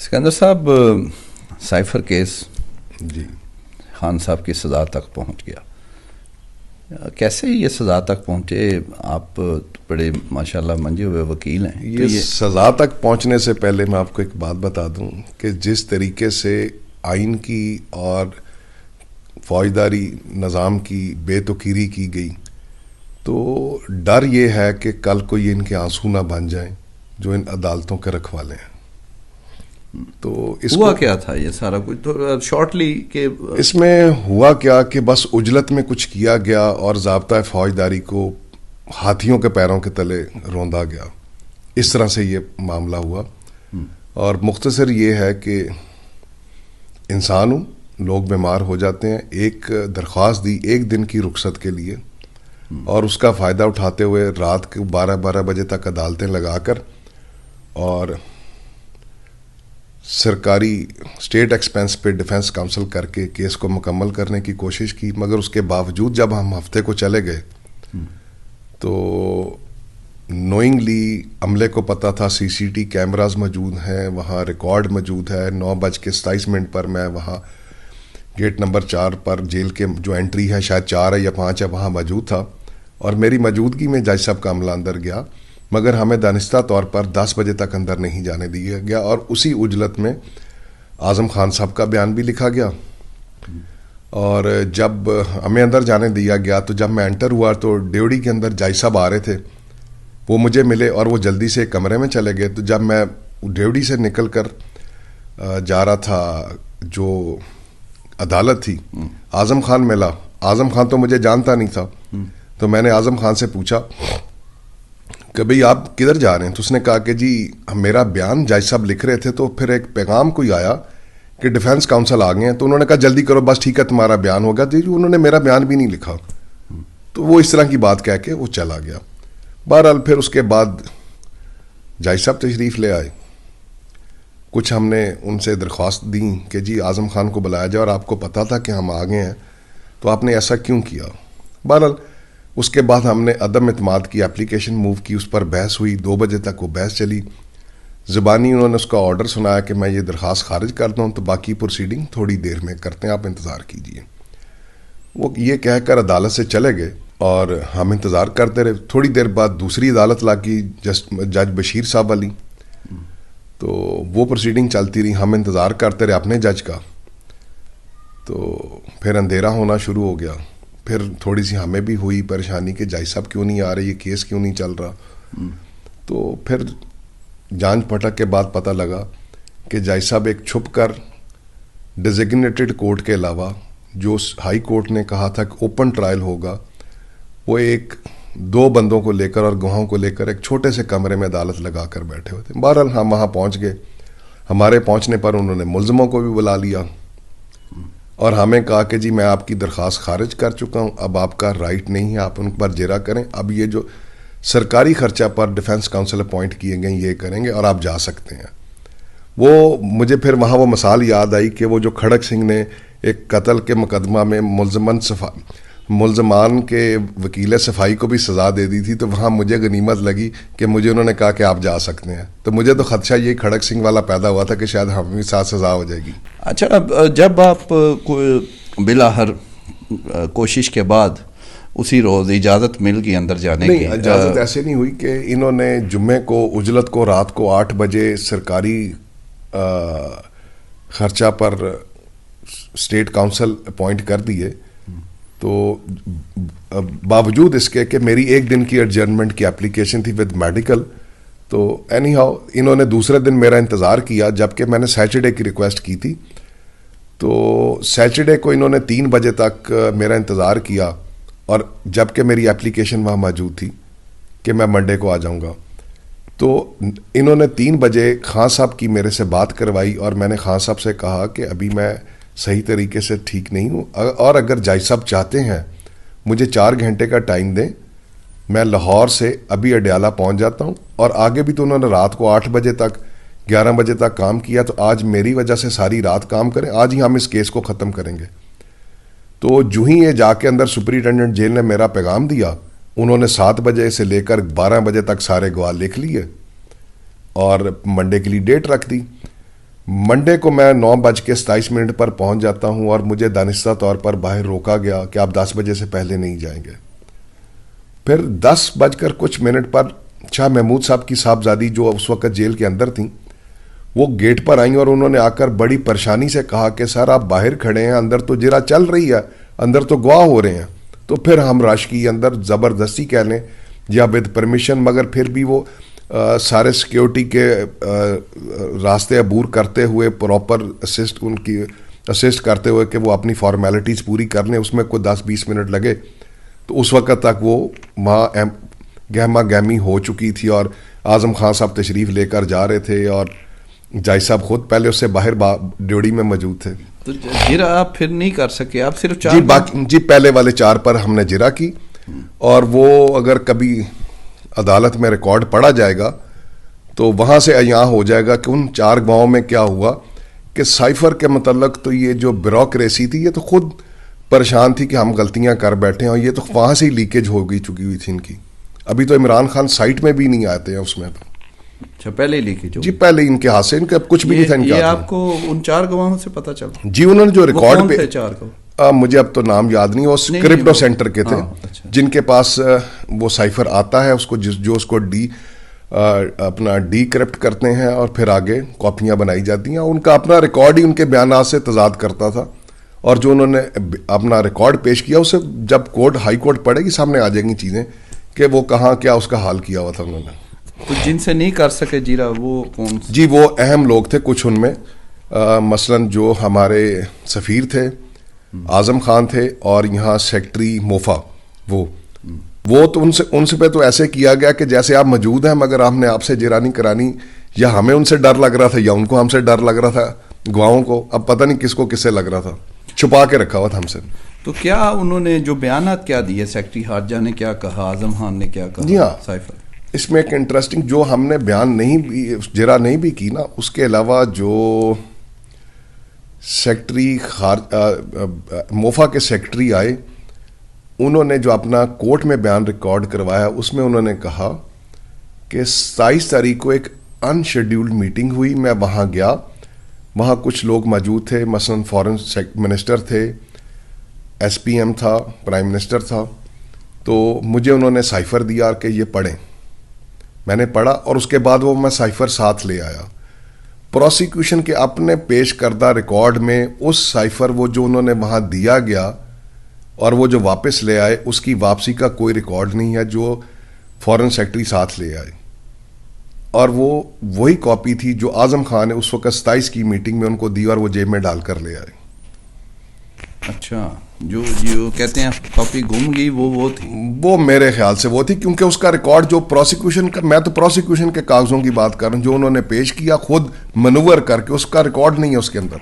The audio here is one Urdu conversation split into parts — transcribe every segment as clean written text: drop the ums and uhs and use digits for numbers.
سکندر صاحب، سائفر کیس جی خان صاحب کی سزا تک پہنچ گیا، کیسے یہ سزا تک پہنچے؟ آپ بڑے ماشاءاللہ منجے ہوئے وکیل ہیں. یہ سزا تک پہنچنے سے پہلے میں آپ کو ایک بات بتا دوں کہ جس طریقے سے آئین کی اور فوجداری نظام کی بے توقیری کی گئی، تو ڈر یہ ہے کہ کل کو یہ ان کے آنسو نہ بن جائیں جو ان عدالتوں کے رکھوالے ہیں. تو اس ہوا کیا تھا یہ سارا کچھ تو شارٹلی کہ اس میں ہوا کیا کہ بس عجلت میں کچھ کیا گیا اور ضابطہ فوجداری کو ہاتھیوں کے پیروں کے تلے روندا گیا. اس طرح سے یہ معاملہ ہوا. اور مختصر یہ ہے کہ انسان ہوں، لوگ بیمار ہو جاتے ہیں. ایک درخواست دی ایک دن کی رخصت کے لیے، اور اس کا فائدہ اٹھاتے ہوئے رات کے 12 بجے تک عدالتیں لگا کر اور سرکاری اسٹیٹ ایکسپینس پہ ڈیفنس کاؤنسل کر کے کیس کو مکمل کرنے کی کوشش کی. مگر اس کے باوجود جب ہم ہفتے کو چلے گئے تو نوئنگلی عملے کو پتہ تھا CCTV کیمراز موجود ہیں، وہاں ریکارڈ موجود ہے. 9:27 پر میں وہاں گیٹ نمبر 4 پر جیل کے جو انٹری ہے، شاید 4 ہے یا 5 ہے، وہاں موجود تھا. اور میری موجودگی میں جج صاحب کا عملہ اندر گیا، مگر ہمیں دانستہ طور پر 10 بجے تک اندر نہیں جانے دیا گیا. اور اسی عجلت میں اعظم خان صاحب کا بیان بھی لکھا گیا. اور جب ہمیں اندر جانے دیا گیا تو جب میں انٹر ہوا تو ڈیوڑی کے اندر جج صاحب آ رہے تھے، وہ مجھے ملے اور وہ جلدی سے کمرے میں چلے گئے. تو جب میں ڈیوڑی سے نکل کر جا رہا تھا جو عدالت تھی، اعظم خان ملا. اعظم خان تو مجھے جانتا نہیں تھا، تو میں نے اعظم خان سے پوچھا کہ بھئی آپ کدھر جا رہے ہیں؟ تو اس نے کہا کہ جی میرا بیان جج صاحب لکھ رہے تھے، تو پھر ایک پیغام کوئی آیا کہ ڈیفنس کاؤنسل آ گئے ہیں. تو انہوں نے کہا جلدی کرو، بس ٹھیک ہے تمہارا بیان ہوگا. جی انہوں نے میرا بیان بھی نہیں لکھا. تو وہ اس طرح کی بات کہہ کے وہ چلا گیا. بہرحال پھر اس کے بعد جج صاحب تشریف لے آئے. کچھ ہم نے ان سے درخواست دی کہ جی اعظم خان کو بلایا جائے، اور آپ کو پتا تھا کہ ہم آ گئے ہیں، تو آپ نے ایسا کیوں کیا؟ بہرحال اس کے بعد ہم نے عدم اعتماد کی اپلیکیشن موو کی، اس پر بحث ہوئی. 2 بجے تک وہ بحث چلی. زبانی انہوں نے اس کا آرڈر سنایا کہ میں یہ درخواست خارج کرتا ہوں، تو باقی پروسیڈنگ تھوڑی دیر میں کرتے ہیں، آپ انتظار کیجئے. وہ یہ کہہ کر عدالت سے چلے گئے اور ہم انتظار کرتے رہے. تھوڑی دیر بعد دوسری عدالت لگی، جج بشیر صاحب والی. تو وہ پروسیڈنگ چلتی رہی، ہم انتظار کرتے رہے اپنے جج کا. تو پھر اندھیرا ہونا شروع ہو گیا. پھر تھوڑی سی ہمیں بھی ہوئی پریشانی کہ جج صاحب کیوں نہیں آ رہے، یہ کیس کیوں نہیں چل رہا. تو پھر جانچ پھٹک کے بعد پتہ لگا کہ جج صاحب ایک چھپ کر ڈیزگنیٹڈ کورٹ کے علاوہ جو ہائی کورٹ نے کہا تھا کہ اوپن ٹرائل ہوگا، وہ 2 بندوں کو لے کر اور گواہوں کو لے کر ایک چھوٹے سے کمرے میں عدالت لگا کر بیٹھے ہوئے تھے. بہرحال ہم وہاں پہنچ گئے. ہمارے پہنچنے پر انہوں نے ملزموں کو بھی بلا لیا اور ہمیں کہا کہ جی میں آپ کی درخواست خارج کر چکا ہوں، اب آپ کا رائٹ نہیں ہے، آپ ان پر جرا کریں. اب یہ جو سرکاری خرچہ پر ڈیفنس کاؤنسل اپوائنٹ کیے گئے یہ کریں گے اور آپ جا سکتے ہیں. وہ مجھے پھر وہاں وہ مثال یاد آئی کہ وہ جو کھڑک سنگھ نے ایک قتل کے مقدمہ میں ملزمان کے وکیل صفائی کو بھی سزا دے دی تھی، تو وہاں مجھے غنیمت لگی کہ مجھے انہوں نے کہا کہ آپ جا سکتے ہیں. تو مجھے تو خدشہ یہ کھڑک سنگھ والا پیدا ہوا تھا کہ شاید ہمیں بھی ساتھ سزا ہو جائے گی. اچھا، جب آپ بلاخر کوشش کے بعد اسی روز اجازت مل گئی اندر جانے کی؟ نہیں، اجازت ایسے نہیں ہوئی کہ انہوں نے جمعے کو اجلت کو رات کو 8 بجے سرکاری خرچہ پر اسٹیٹ کاؤنسل اپوائنٹ کر دیے. تو باوجود اس کے کہ میری 1 دن کی ایڈجرنمنٹ کی اپلیکیشن تھی ود میڈیکل، تو اینی ہاؤ انہوں نے دوسرے دن میرا انتظار کیا، جبکہ میں نے سیٹرڈے کی ریکویسٹ کی تھی. تو سیٹرڈے کو انہوں نے 3 بجے تک میرا انتظار کیا، اور جبکہ میری اپلیکیشن وہاں موجود تھی کہ میں منڈے کو آ جاؤں گا. تو انہوں نے 3 بجے خان صاحب کی میرے سے بات کروائی، اور میں نے خان صاحب سے کہا کہ ابھی میں صحیح طریقے سے ٹھیک نہیں ہوں، اور اگر جج صاحب چاہتے ہیں مجھے 4 گھنٹے کا ٹائم دیں، میں لاہور سے ابھی اڈیالہ پہنچ جاتا ہوں. اور آگے بھی تو انہوں نے رات کو 8 بجے تک 11 بجے تک کام کیا، تو آج میری وجہ سے ساری رات کام کریں، آج ہی ہم اس کیس کو ختم کریں گے. تو جو ہی یہ جا کے اندر سپرنٹینڈنٹ جیل نے میرا پیغام دیا، انہوں نے 7 بجے سے لے کر 12 بجے تک سارے گواہ لکھ لیے اور منڈے کے لیے ڈیٹ رکھ دی. منڈے کو میں 9:27 پر پہنچ جاتا ہوں اور مجھے دانستہ طور پر باہر روکا گیا کہ آپ 10 بجے سے پہلے نہیں جائیں گے. پھر 10:00 پر شاہ محمود صاحب کی صاحبزادی جو اس وقت جیل کے اندر تھیں وہ گیٹ پر آئیں اور انہوں نے آ کر بڑی پریشانی سے کہا کہ سر آپ باہر کھڑے ہیں, اندر تو جرا چل رہی ہے, اندر تو گواہ ہو رہے ہیں. تو پھر ہم رش کی اندر زبردستی کہہ لیں یا ود پرمیشن, مگر پھر بھی وہ سارے سیکیورٹی کے راستے عبور کرتے ہوئے پراپر اسسٹ کرتے ہوئے کہ وہ اپنی فارمیلٹیز پوری کر لیں, اس میں کوئی 10-20 منٹ لگے. تو اس وقت تک وہ وہاں گہما گہمی ہو چکی تھی اور اعظم خان صاحب تشریف لے کر جا رہے تھے اور جائی صاحب خود پہلے اس سے باہر ڈیوڑی میں موجود تھے. تو جرا آپ پھر نہیں کر سکے, آپ صرف 4 جی پہلے والے 4 پر ہم نے جرا کی, اور وہ اگر کبھی عدالت میں ریکارڈ پڑھا جائے گا تو وہاں سے یہاں ہو جائے گا کہ ان 4 گاؤں میں کیا ہوا کہ سائفر کے متعلق تو یہ جو بیوروکریسی تھی یہ تو خود پریشان تھی کہ ہم غلطیاں کر بیٹھے ہیں, اور یہ تو وہاں سے ہی لیکیج ہو گئی چکی ہوئی تھی ان کی. ابھی تو عمران خان سائٹ میں بھی نہیں آتے ہیں اس میں. اچھا پہلے ہی لیکیج جی پہلے ان کے ہاتھ سے, ان کا کچھ بھی نہیں تھا. یہ آپ کو ان 4 گواہوں سے پتہ چلا؟ جی انہوں نے جو ریکارڈ پہ 4 گواہ مجھے اب تو نام یاد نہیں, وہ کرپٹو سینٹر کے تھے جن کے پاس وہ سائفر آتا ہے, اس کو جو اس کو اپنا ڈی کرپٹ کرتے ہیں اور پھر آگے کاپیاں بنائی جاتی ہیں. ان کا اپنا ریکارڈ ہی ان کے بیانات سے تضاد کرتا تھا, اور جو انہوں نے اپنا ریکارڈ پیش کیا اسے جب کورٹ ہائی کورٹ پڑھے گی سامنے آ جائیں گی چیزیں کہ وہ کہاں کیا اس کا حال کیا ہوا تھا انہوں نے. تو جن سے نہیں کر سکے جیرا وہ کون؟ جی وہ اہم لوگ تھے کچھ ان میں, مثلا جو ہمارے سفیر تھے اعظم خان تھے, اور یہاں سیکٹری موفا, وہ تو ان سے پہ تو ایسے کیا گیا کہ جیسے آپ موجود ہیں مگر ہم نے آپ سے جرا نہیں کرانی, یا ہمیں ان سے ڈر لگ رہا تھا یا ان کو ہم سے ڈر لگ رہا تھا, گواہوں کو اب پتہ نہیں کس کو کس سے لگ رہا تھا, چھپا کے رکھا ہوا تھا ہم سے. تو کیا انہوں نے جو بیانات کیا دیے, سیکٹری خارجہ نے کیا کہا, اعظم خان نے کیا کہا؟ جی ہاں, سائفر اس میں ایک انٹرسٹنگ جو ہم نے بیان نہیں بھی جرا نہیں بھی کی نا, اس کے علاوہ جو سیکٹری موفا کے سیکٹری آئے انہوں نے جو اپنا کورٹ میں بیان ریکارڈ کروایا اس میں انہوں نے کہا کہ 27 تاریخ کو ایک ان شیڈیولڈ میٹنگ ہوئی, میں وہاں گیا, وہاں کچھ لوگ موجود تھے, مثلا فارن منسٹر تھے, ایس پی ایم تھا, پرائم منسٹر تھا. تو مجھے انہوں نے سائفر دیا کہ یہ پڑھیں, میں نے پڑھا اور اس کے بعد وہ میں سائفر ساتھ لے آیا. پروسیکیوشن کے اپنے پیش کردہ ریکارڈ میں اس سائفر وہ جو انہوں نے وہاں دیا گیا اور وہ جو واپس لے آئے اس کی واپسی کا کوئی ریکارڈ نہیں ہے جو فارن سیکٹری ساتھ لے آئے, اور وہ وہی کاپی تھی جو اعظم خان نے اس وقت 27 کی میٹنگ میں ان کو دی اور وہ جیب میں ڈال کر لے آئے. اچھا, جو کہتے ہیں کاپی گم گئی وہ تھی, وہ میرے خیال سے وہ تھی, کیونکہ اس کا ریکارڈ جو پروسیکیوشن کا, میں تو پروسیکیوشن کے کاغذوں کی بات کر رہا ہوں جو انہوں نے پیش کیا خود منور کر کے, اس کا ریکارڈ نہیں ہے اس کے اندر.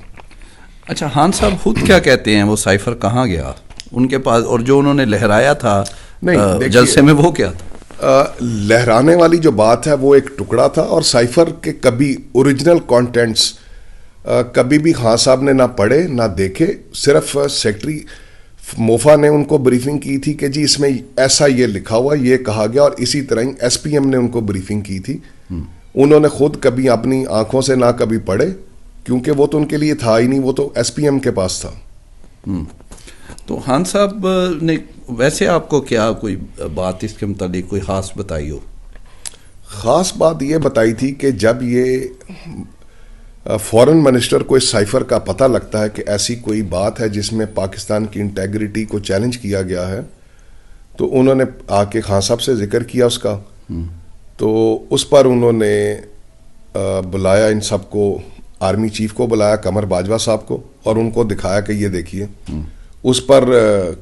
اچھا خان صاحب خود کیا کہتے ہیں, وہ سائفر کہاں گیا ان کے پاس, اور جو انہوں نے لہرایا تھا جلسے میں وہ کیا تھا؟ لہرانے والی جو بات ہے وہ ایک ٹکڑا تھا, اور سائفر کے کبھی اوریجنل کانٹینٹس کبھی بھی خان صاحب نے نہ پڑھے نہ دیکھے. صرف سیکٹری موفا نے ان کو بریفنگ کی تھی کہ جی اس میں ایسا یہ لکھا ہوا, یہ کہا گیا, اور اسی طرح ایس پی ایم نے ان کو بریفنگ کی تھی. انہوں نے خود کبھی اپنی آنکھوں سے نہ کبھی پڑھے, کیونکہ وہ تو ان کے لیے تھا ہی نہیں, وہ تو ایس پی ایم کے پاس تھا. تو خان صاحب نے ویسے آپ کو کیا کوئی بات اس کے متعلق کوئی خاص بتائی ہو؟ خاص بات یہ بتائی تھی کہ جب یہ فارن منسٹر کو اس سائفر کا پتہ لگتا ہے کہ ایسی کوئی بات ہے جس میں پاکستان کی انٹیگریٹی کو چیلنج کیا گیا ہے, تو انہوں نے آ کے خان صاحب سے ذکر کیا اس کا. تو اس پر انہوں نے بلایا ان سب کو, آرمی چیف کو بلایا, قمر باجوہ صاحب کو, اور ان کو دکھایا کہ یہ دیکھیے. اس پر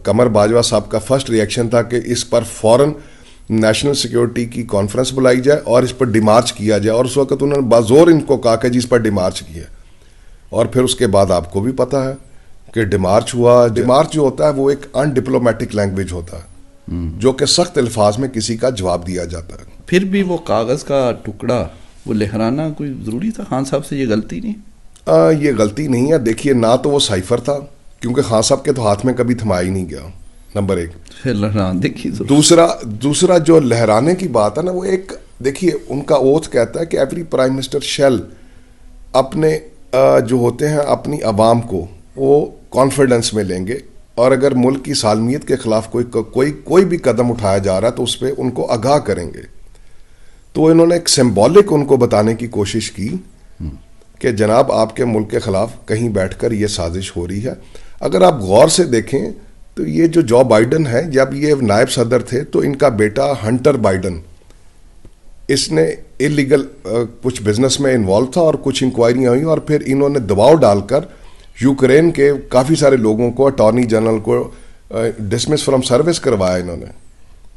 قمر باجوہ صاحب کا فرسٹ ریئیکشن تھا کہ اس پر فوراً نیشنل سیکیورٹی کی کانفرنس بلائی جائے اور اس پر ڈیمارچ کیا جائے, اور اس وقت انہوں نے بازور ان کو کہا کہ جی اس پر ڈیمارچ کیا. اور پھر اس کے بعد آپ کو بھی پتہ ہے کہ ڈیمارچ ہوا. ڈیمارچ جو ہوتا ہے وہ ایک ان ڈپلومیٹک لینگویج ہوتا ہے جو کہ سخت الفاظ میں کسی کا جواب دیا جاتا ہے. پھر بھی وہ کاغذ کا ٹکڑا وہ لہرانا کوئی ضروری تھا؟ خان صاحب سے یہ غلطی نہیں؟ یہ غلطی نہیں ہے. دیکھیے نہ تو وہ سائفر تھا کیونکہ خان صاحب کے تو ہاتھ میں کبھی تھمایا ہی نہیں گیا, نمبر 1. دوسرا جو لہرانے کی بات ہے نا, وہ ایک دیکھیے ان کا اوتھ کہتا ہے کہ ایوری پرائم منسٹر شیل اپنے جو ہوتے ہیں اپنی عوام کو وہ کانفیڈنس میں لیں گے, اور اگر ملک کی سالمیت کے خلاف کوئی بھی قدم اٹھایا جا رہا ہے تو اس پہ ان کو آگاہ کریں گے. تو انہوں نے ایک سمبولک ان کو بتانے کی کوشش کی کہ جناب آپ کے ملک کے خلاف کہیں بیٹھ کر یہ سازش ہو رہی ہے. اگر آپ غور سے دیکھیں تو یہ جو بائیڈن ہے, جب یہ نائب صدر تھے تو ان کا بیٹا ہنٹر بائیڈن, اس نے انلیگل کچھ بزنس میں انوالو تھا اور کچھ انکوائریاں ہوئیں, اور پھر انہوں نے دباؤ ڈال کر یوکرین کے کافی سارے لوگوں کو, اٹارنی جنرل کو ڈسمس فرام سروس کروایا انہوں نے.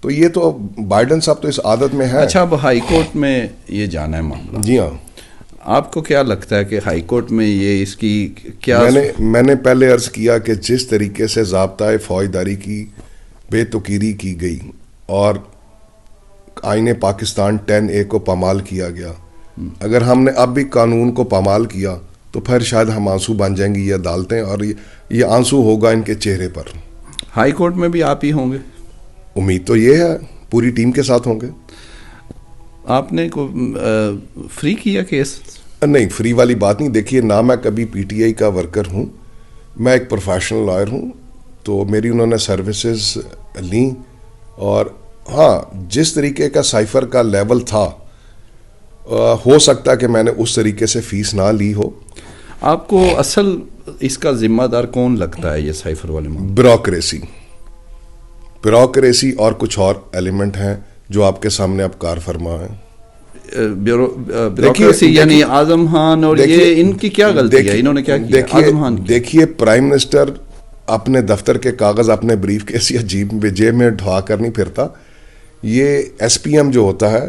تو یہ تو بائیڈن صاحب تو اس عادت میں ہے. اچھا, اب ہائی کورٹ میں یہ جانا ہے معاملہ. جی ہاں, آپ کو کیا لگتا ہے کہ ہائی کورٹ میں یہ اس کی کیا؟ میں نے پہلے عرض کیا کہ جس طریقے سے ضابطۂ فوجداری کی بے توقیری کی گئی اور آئین پاکستان 10A کو پامال کیا گیا, اگر ہم نے اب بھی قانون کو پامال کیا تو پھر شاید ہم آنسو بن جائیں گی یہ عدالتیں, اور یہ آنسو ہوگا ان کے چہرے پر. ہائی کورٹ میں بھی آپ ہی ہوں گے؟ امید تو یہ ہے, پوری ٹیم کے ساتھ ہوں گے. آپ نے فری کیا کیس؟ نہیں, فری والی بات نہیں. دیکھیے, نہ میں کبھی پی ٹی آئی کا ورکر ہوں, میں ایک پروفیشنل لائر ہوں, تو میری انہوں نے سروسز لیں, اور ہاں جس طریقے کا سائفر کا لیول تھا ہو سکتا ہے کہ میں نے اس طریقے سے فیس نہ لی ہو. آپ کو اصل اس کا ذمہ دار کون لگتا ہے یہ سائفر والے معاملے؟ بیوروکریسی اور کچھ اور ایلیمنٹ ہیں جو آپ کے سامنے اب کار فرما ہیں. بیوروکریسی یعنی اعظم خان, اور یہ ان کی کیا غلطی ہے؟ انہوں نے کیا کیا اعظم خان؟ دیکھیے, پرائم منسٹر اپنے دفتر کے کاغذ اپنے بریف کیس یا جیب میں ڈھوا کر نہیں پھرتا. یہ ایس پی ایم جو ہوتا ہے,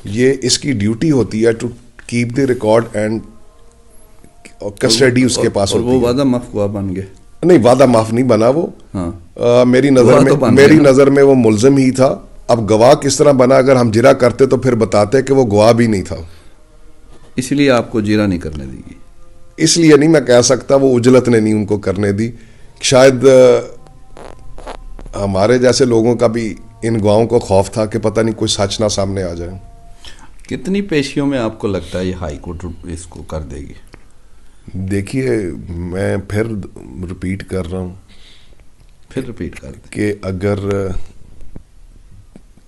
یہ اس کی ڈیوٹی ہوتی ہے to keep the record and custody اس کے پاس ہوتی ہے. وہ وعدہ معاف بن گئے؟ نہیں, وعدہ معاف نہیں بنا وہ. میری نظر میں وہ ملزم ہی تھا. اب گواہ کس طرح بنا؟ اگر ہم جرا کرتے تو پھر بتاتے کہ وہ گواہ بھی نہیں تھا. اس لیے آپ کو جرا نہیں کرنے دی گئی؟ اس لیے نہیں میں کہہ سکتا, وہ اجلت نے نہیں ان کو کرنے دی. شاید ہمارے جیسے لوگوں کا بھی ان گواہوں کو خوف تھا کہ پتہ نہیں کوئی سچ نہ سامنے آ جائے. کتنی پیشیوں میں آپ کو لگتا ہے یہ ہائی کورٹ اس کو کر دے گی؟ دیکھیے, میں پھر رپیٹ کر رہا ہوں کہ اگر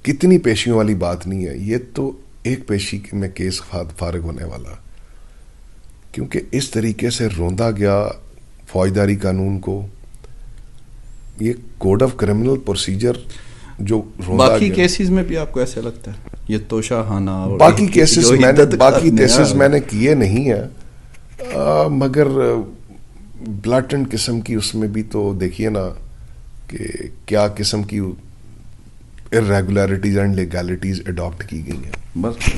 کتنی پیشیوں والی بات نہیں ہے, یہ تو ایک پیشی میں کیس فارغ ہونے والا, کیونکہ اس طریقے سے روندا گیا فوجداری قانون کو. یہ کوڈ آف کرمنل پروسیجر جو باقی کیسز میں بھی آپ کو ایسا لگتا ہے یہ توشہ خانہ اور باقی کیسز میں نے کیے نہیں ہیں, مگر بلاٹنٹ قسم کی اس میں بھی تو دیکھیے نا کہ کیا قسم کی irregularities اینڈ لیگیلٹیز اڈاپٹ کی گئی ہیں. بس